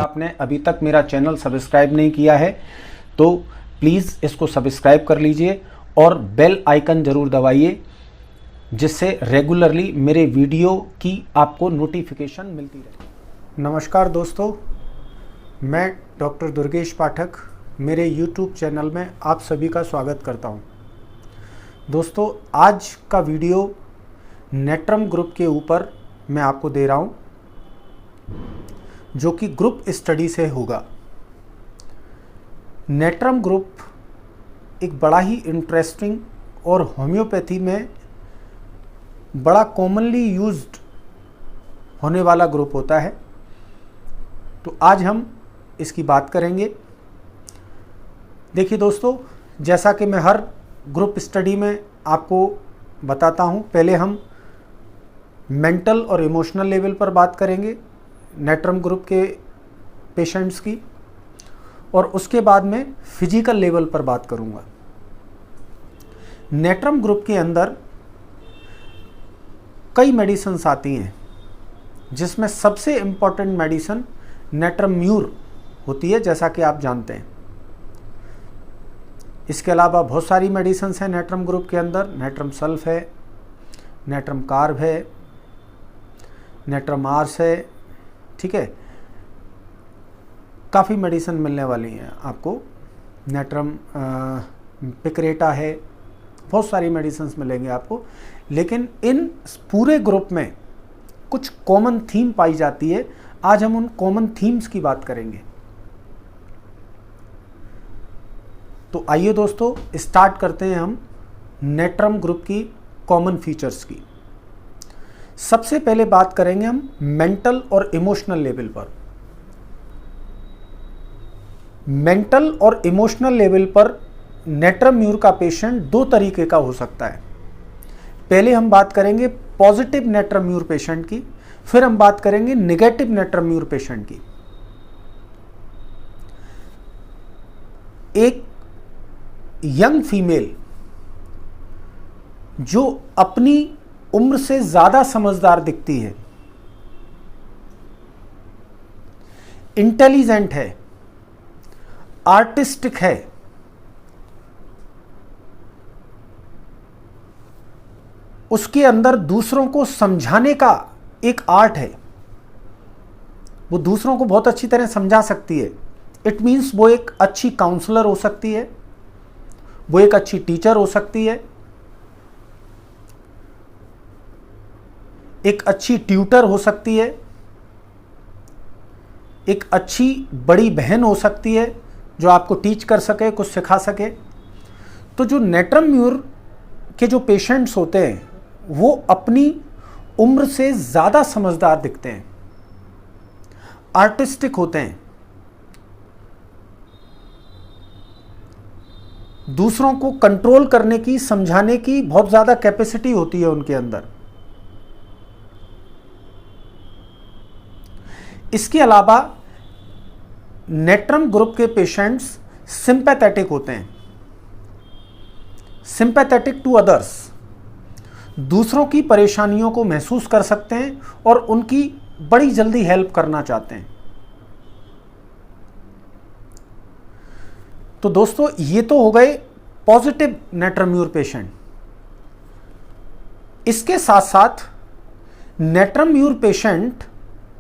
आपने अभी तक मेरा चैनल सब्सक्राइब नहीं किया है तो प्लीज़ इसको सब्सक्राइब कर लीजिए और बेल आइकन ज़रूर दबाइए, जिससे रेगुलरली मेरे वीडियो की आपको नोटिफिकेशन मिलती रहे। नमस्कार दोस्तों, मैं डॉक्टर दुर्गेश पाठक मेरे YouTube चैनल में आप सभी का स्वागत करता हूं। दोस्तों, आज का वीडियो नेट्रम ग्रुप के ऊपर मैं आपको दे रहा हूं, जो कि ग्रुप स्टडी से होगा। नेट्रम ग्रुप एक बड़ा ही इंटरेस्टिंग और होम्योपैथी में बड़ा कॉमनली यूज्ड होने वाला ग्रुप होता है। तो आज हम इसकी बात करेंगे। देखिए दोस्तों, जैसा कि मैं हर ग्रुप स्टडी में आपको बताता हूं, पहले हम मेंटल और इमोशनल लेवल पर बात करेंगे नेट्रम ग्रुप के पेशेंट्स की, और उसके बाद में फिजिकल लेवल पर बात करूंगा। नेट्रम ग्रुप के अंदर कई मेडिसिन्स आती हैं, जिसमें सबसे इम्पॉर्टेंट मेडिसिन नेट्रम म्यूर होती है, जैसा कि आप जानते हैं। इसके अलावा बहुत सारी मेडिसिन्स हैं नेट्रम ग्रुप के अंदर। नेट्रम सल्फ है, नेट्रम कार्ब है, नेट्रम आर्स है, ठीक है। काफ़ी मेडिसिन मिलने वाली हैं आपको। नेट्रम पिक्रेटा है, बहुत सारी मेडिसिन्स मिलेंगे आपको। लेकिन इन पूरे ग्रुप में कुछ कॉमन थीम पाई जाती है। आज हम उन कॉमन थीम्स की बात करेंगे। तो आइए दोस्तों, स्टार्ट करते हैं हम नेट्रम ग्रुप की कॉमन फीचर्स की। सबसे पहले बात करेंगे हम मेंटल और इमोशनल लेवल पर। मेंटल और इमोशनल लेवल पर नेट्रम म्यूर का पेशेंट दो तरीके का हो सकता है। पहले हम बात करेंगे पॉजिटिव नेट्रम म्यूर पेशेंट की, फिर हम बात करेंगे नेगेटिव नेट्रम म्यूर पेशेंट की। एक यंग फीमेल जो अपनी उम्र से ज्यादा समझदार दिखती है, इंटेलिजेंट है, आर्टिस्टिक है, उसके अंदर दूसरों को समझाने का एक आर्ट है। वो दूसरों को बहुत अच्छी तरह समझा सकती है। इट मीन्स वो एक अच्छी काउंसलर हो सकती है, वो एक अच्छी टीचर हो सकती है, एक अच्छी ट्यूटर हो सकती है, एक अच्छी बड़ी बहन हो सकती है जो आपको टीच कर सके, कुछ सिखा सके। तो जो नेट्रम म्यूर के जो पेशेंट्स होते हैं वो अपनी उम्र से ज़्यादा समझदार दिखते हैं, आर्टिस्टिक होते हैं, दूसरों को कंट्रोल करने की, समझाने की बहुत ज़्यादा कैपेसिटी होती है उनके अंदर। इसके अलावा नेट्रम ग्रुप के पेशेंट्स सिंपैथेटिक होते हैं, सिंपैथेटिक टू अदर्स, दूसरों की परेशानियों को महसूस कर सकते हैं और उनकी बड़ी जल्दी हेल्प करना चाहते हैं। तो दोस्तों, ये तो हो गए पॉजिटिव नेट्रम म्यूर पेशेंट। इसके साथ साथ नेट्रम म्यूर पेशेंट,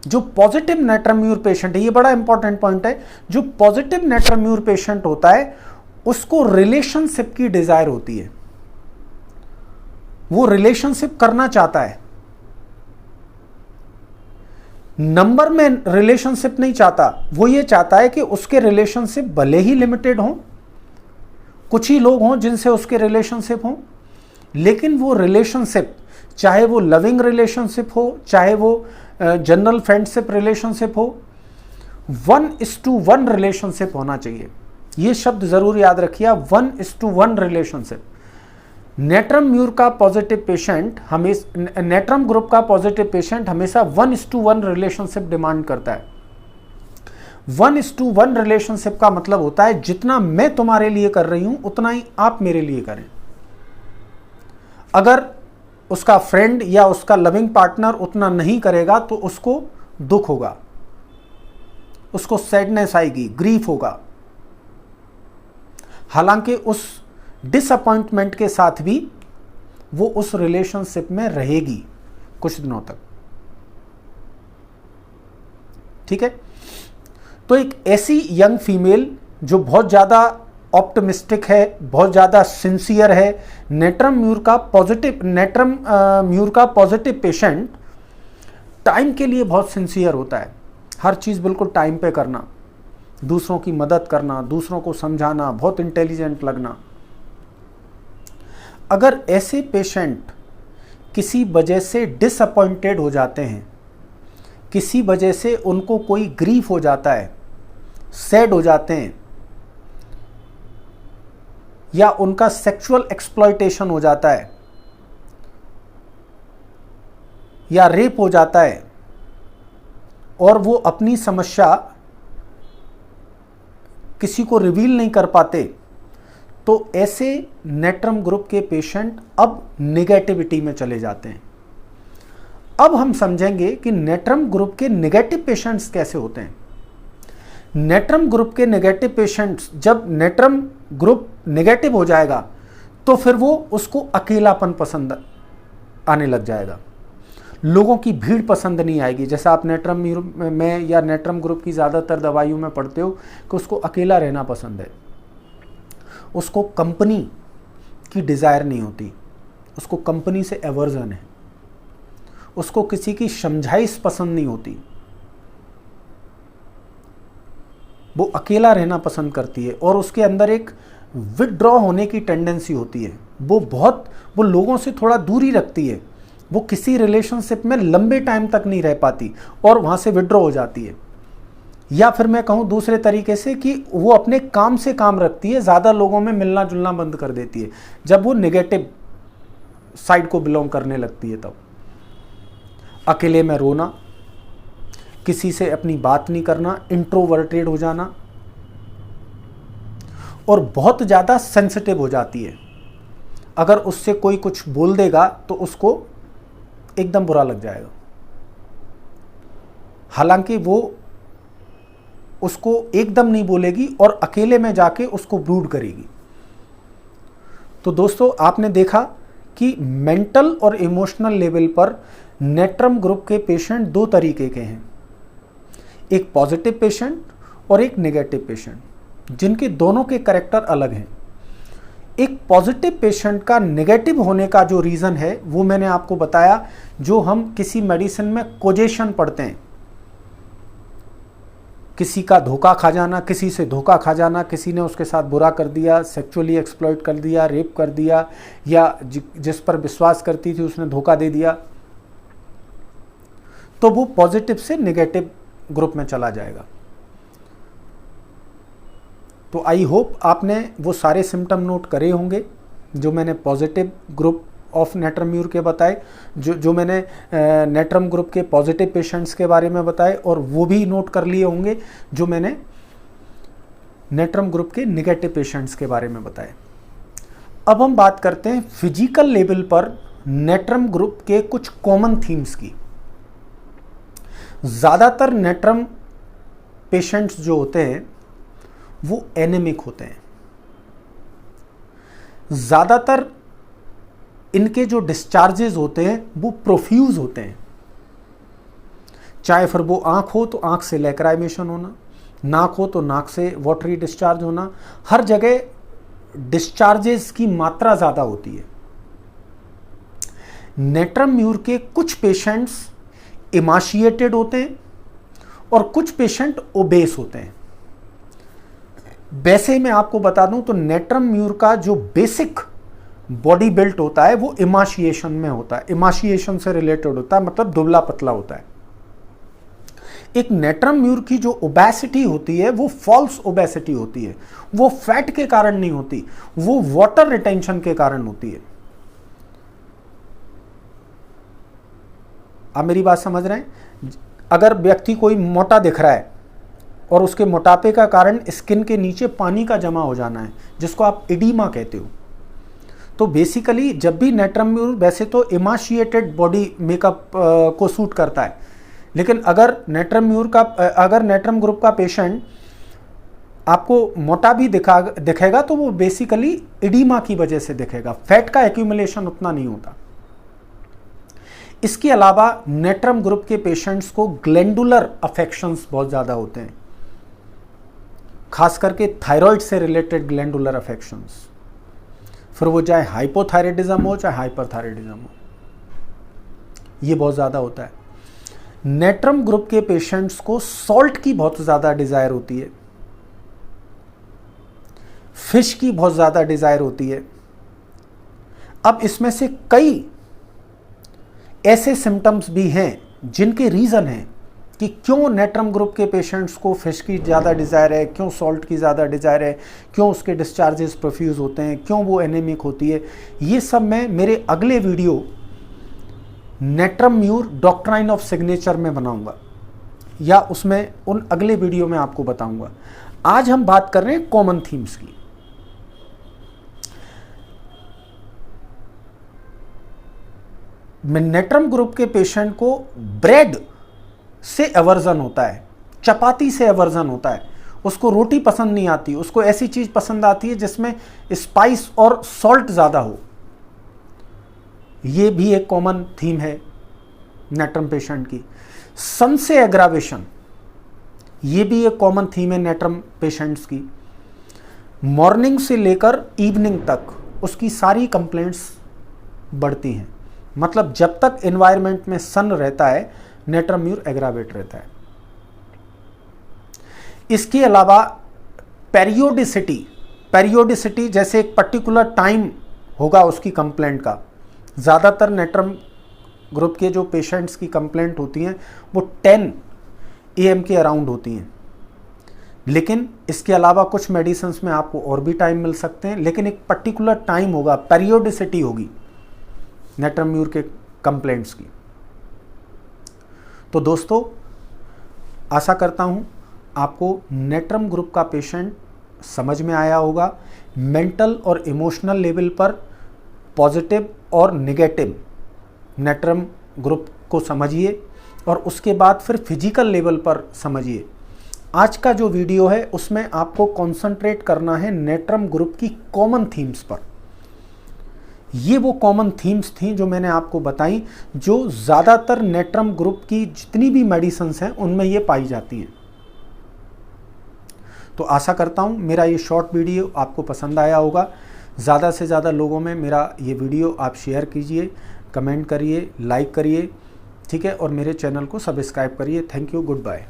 जो पॉजिटिव नेट्रम म्यूर पेशेंट है, ये बड़ा इंपॉर्टेंट पॉइंट है, जो पॉजिटिव नेट्रम म्यूर पेशेंट होता है उसको रिलेशनशिप की डिजायर होती है। वो रिलेशनशिप करना चाहता है, नंबर में रिलेशनशिप नहीं चाहता। वो ये चाहता है कि उसके रिलेशनशिप भले ही लिमिटेड हों, कुछ ही लोग हों जिनसे उसके रिलेशनशिप हों, लेकिन वो रिलेशनशिप, चाहे वो लविंग रिलेशनशिप हो, चाहे वो जनरल फ्रेंडशिप रिलेशनशिप हो, 1:1 रिलेशनशिप होना चाहिए। ये शब्द जरूर याद रखिए, 1:1 रिलेशनशिप। नेट्रम म्यूर का पॉजिटिव पेशेंट हमेशा, नेट्रम ग्रुप का पॉजिटिव पेशेंट हमेशा 1:1 रिलेशनशिप डिमांड करता है। 1:1 रिलेशनशिप का मतलब होता है जितना मैं तुम्हारे लिए कर रही हूं उतना ही आप मेरे लिए करें। अगर उसका फ्रेंड या उसका लविंग पार्टनर उतना नहीं करेगा तो उसको दुख होगा। उसको सैडनेस आएगी, ग्रीफ होगा। हालांकि उस डिसअपॉइंटमेंट के साथ भी वो उस रिलेशनशिप में रहेगी कुछ दिनों तक। ठीक है। तो एक ऐसी यंग फीमेल जो बहुत ज़्यादा ऑप्टिमिस्टिक है, बहुत ज़्यादा सिंसियर है, नेट्रम म्यूर का पॉजिटिव पेशेंट टाइम के लिए बहुत सिंसियर होता है। हर चीज़ बिल्कुल टाइम पे करना, दूसरों की मदद करना, दूसरों को समझाना, बहुत इंटेलिजेंट लगना। अगर ऐसे पेशेंट किसी वजह से डिसअपॉइंटेड हो जाते हैं, किसी वजह से उनको कोई ग्रीफ हो जाता है, सैड हो जाते हैं, या उनका सेक्सुअल एक्सप्लॉयटेशन हो जाता है, या रेप हो जाता है, और वो अपनी समस्या किसी को रिवील नहीं कर पाते, तो ऐसे नेट्रम ग्रुप के पेशेंट अब नेगेटिविटी में चले जाते हैं। अब हम समझेंगे कि नेट्रम ग्रुप के नेगेटिव पेशेंट्स कैसे होते हैं। नेट्रम ग्रुप के नेगेटिव पेशेंट्स, जब नेट्रम ग्रुप नेगेटिव हो जाएगा तो फिर वो उसको अकेलापन पसंद आने लग जाएगा, लोगों की भीड़ पसंद नहीं आएगी। जैसा आप नेट्रम में या नेट्रम ग्रुप की ज़्यादातर दवाइयों में पढ़ते हो कि उसको अकेला रहना पसंद है, उसको कंपनी की डिज़ायर नहीं होती, उसको कंपनी से एवर्जन है, उसको किसी की समझाइश पसंद नहीं होती, वो अकेला रहना पसंद करती है, और उसके अंदर एक विथड्रॉ होने की टेंडेंसी होती है। वो लोगों से थोड़ा दूरी रखती है, वो किसी रिलेशनशिप में लंबे टाइम तक नहीं रह पाती और वहाँ से विथड्रॉ हो जाती है। या फिर मैं कहूँ दूसरे तरीके से कि वो अपने काम से काम रखती है, ज़्यादा लोगों में मिलना जुलना बंद कर देती है जब वो नेगेटिव साइड को बिलोंग करने लगती है। तब अकेले में रोना, किसी से अपनी बात नहीं करना, इंट्रोवर्टेड हो जाना, और बहुत ज़्यादा सेंसिटिव हो जाती है। अगर उससे कोई कुछ बोल देगा तो उसको एकदम बुरा लग जाएगा, हालांकि वो उसको एकदम नहीं बोलेगी और अकेले में जाके उसको ब्रूड करेगी। तो दोस्तों, आपने देखा कि मेंटल और इमोशनल लेवल पर नेट्रम ग्रुप के पेशेंट दो तरीके के हैं, एक पॉजिटिव पेशेंट और एक नेगेटिव पेशेंट, जिनके दोनों के कैरेक्टर अलग हैं। एक पॉजिटिव पेशेंट का नेगेटिव होने का जो रीज़न है वो मैंने आपको बताया, जो हम किसी मेडिसिन में कोजेशन पढ़ते हैं, किसी का धोखा खा जाना, किसी से धोखा खा जाना, किसी ने उसके साथ बुरा कर दिया, सेक्सुअली एक्सप्लॉइट कर दिया, रेप कर दिया, या जिस पर विश्वास करती थी उसने धोखा दे दिया, तो वो पॉजिटिव से नेगेटिव ग्रुप में चला जाएगा। तो आई होप आपने वो सारे सिम्टम नोट करे होंगे जो मैंने positive group of natrum mur के बताए, जो मैंने नेट्रम ग्रुप के पॉजिटिव पेशेंट्स के बारे में बताए, और वो भी नोट कर लिए होंगे जो मैंने नेट्रम ग्रुप के नेगेटिव पेशेंट्स के बारे में बताए। अब हम बात करते हैं फिजिकल लेवल पर नेट्रम ग्रुप के कुछ कॉमन थीम्स की। ज़्यादातर नेट्रम पेशेंट्स जो होते हैं वो एनेमिक होते हैं। ज़्यादातर इनके जो डिस्चार्जेस होते हैं वो प्रोफ्यूज होते हैं, चाहे फिर वो आँख हो तो आँख से लैक्राइमेशन होना, नाक हो तो नाक से वाटरी डिस्चार्ज होना, हर जगह डिस्चार्जेस की मात्रा ज़्यादा होती है। नेट्रम म्यूर के कुछ पेशेंट्स इमाशिएटेड होते हैं और कुछ पेशेंट ओबेस होते हैं। वैसे मैं आपको बता दूं तो नेट्रम म्यूर का जो बेसिक बॉडी बिल्ट होता है वो इमाशिएशन में होता है, इमाशिएशन से रिलेटेड होता है, मतलब दुबला पतला होता है। एक नेट्रम म्यूर की जो ओबेसिटी होती है वो फॉल्स ओबेसिटी होती है, वो फैट के कारण नहीं होती, वो वाटर रिटेंशन के कारण होती है। आप मेरी बात समझ रहे हैं? अगर व्यक्ति कोई मोटा दिख रहा है और उसके मोटापे का कारण स्किन के नीचे पानी का जमा हो जाना है, जिसको आप एडीमा कहते हो, तो बेसिकली जब भी नेट्रम म्यूर वैसे तो इमाशिएटेड बॉडी मेकअप को सूट करता है, लेकिन अगर नेट्रम ग्रुप का पेशेंट आपको मोटा भी दिखेगा तो वो बेसिकली इडीमा की वजह से दिखेगा, फैट का एक्यूमुलेशन उतना नहीं होता। इसके अलावा नेट्रम ग्रुप के पेशेंट्स को ग्लैंडुलर अफेक्शंस बहुत ज़्यादा होते हैं, खास करके थायराइड से रिलेटेड ग्लैंडुलर अफेक्शंस, फिर वो चाहे हाइपोथायराइडिज्म हो चाहे हाइपरथायराइडिज्म हो, ये बहुत ज़्यादा होता है। नेट्रम ग्रुप के पेशेंट्स को सॉल्ट की बहुत ज़्यादा डिज़ायर होती है, फिश की बहुत ज़्यादा डिज़ायर होती है। अब इसमें से कई ऐसे सिम्टम्स भी हैं जिनके रीज़न हैं कि क्यों नेट्रम ग्रुप के पेशेंट्स को फिश की ज़्यादा डिज़ायर है, क्यों सॉल्ट की ज़्यादा डिज़ायर है, क्यों उसके डिस्चार्जेस प्रोफ्यूज होते हैं, क्यों वो एनीमिक होती है। ये सब मैं मेरे अगले video natrum mur doctrine of signature में बनाऊंगा, या उसमें उन अगले वीडियो में आपको बताऊंगा। आज हम बात कर रहे हैं कॉमन थीम्स की। नेट्रम ग्रुप के पेशेंट को ब्रेड से एवर्जन होता है, चपाती से एवर्जन होता है, उसको रोटी पसंद नहीं आती, उसको ऐसी चीज पसंद आती है जिसमें स्पाइस और सॉल्ट ज्यादा हो। ये भी एक कॉमन थीम है नेट्रम पेशेंट की। सन से एग्रावेशन, ये भी एक कॉमन थीम है नेट्रम पेशेंट्स की। मॉर्निंग से लेकर इवनिंग तक उसकी सारी कंप्लेंट्स बढ़ती हैं, मतलब जब तक एनवायरनमेंट में सन रहता है नेट्रम म्यूर एग्रावेट रहता है। इसके अलावा पेरियोडिसिटी जैसे एक पर्टिकुलर टाइम होगा उसकी कंप्लेंट का। ज़्यादातर नेट्रम ग्रुप के जो पेशेंट्स की कंप्लेंट होती हैं वो 10 AM के अराउंड होती हैं, लेकिन इसके अलावा कुछ मेडिसिन्स में आपको और भी टाइम मिल सकते हैं, लेकिन एक पर्टिकुलर टाइम होगा, पेरियोडिसिटी होगी नेट्रम म्यूर के कंप्लेंट्स की। तो दोस्तों, आशा करता हूं आपको नेट्रम ग्रुप का पेशेंट समझ में आया होगा। मेंटल और इमोशनल लेवल पर पॉजिटिव और नेगेटिव नेट्रम ग्रुप को समझिए और उसके बाद फिर फिजिकल लेवल पर समझिए। आज का जो वीडियो है उसमें आपको कंसंट्रेट करना है नेट्रम ग्रुप की कॉमन थीम्स पर। ये वो कॉमन थीम्स थी जो मैंने आपको बताई, जो ज़्यादातर नेट्रम ग्रुप की जितनी भी मेडिसिन्स हैं उनमें ये पाई जाती हैं। तो आशा करता हूँ मेरा ये शॉर्ट वीडियो आपको पसंद आया होगा। ज़्यादा से ज़्यादा लोगों में मेरा ये वीडियो आप शेयर कीजिए, कमेंट करिए, लाइक करिए, ठीक है, और मेरे चैनल को सब्सक्राइब करिए। Thank you, good bye.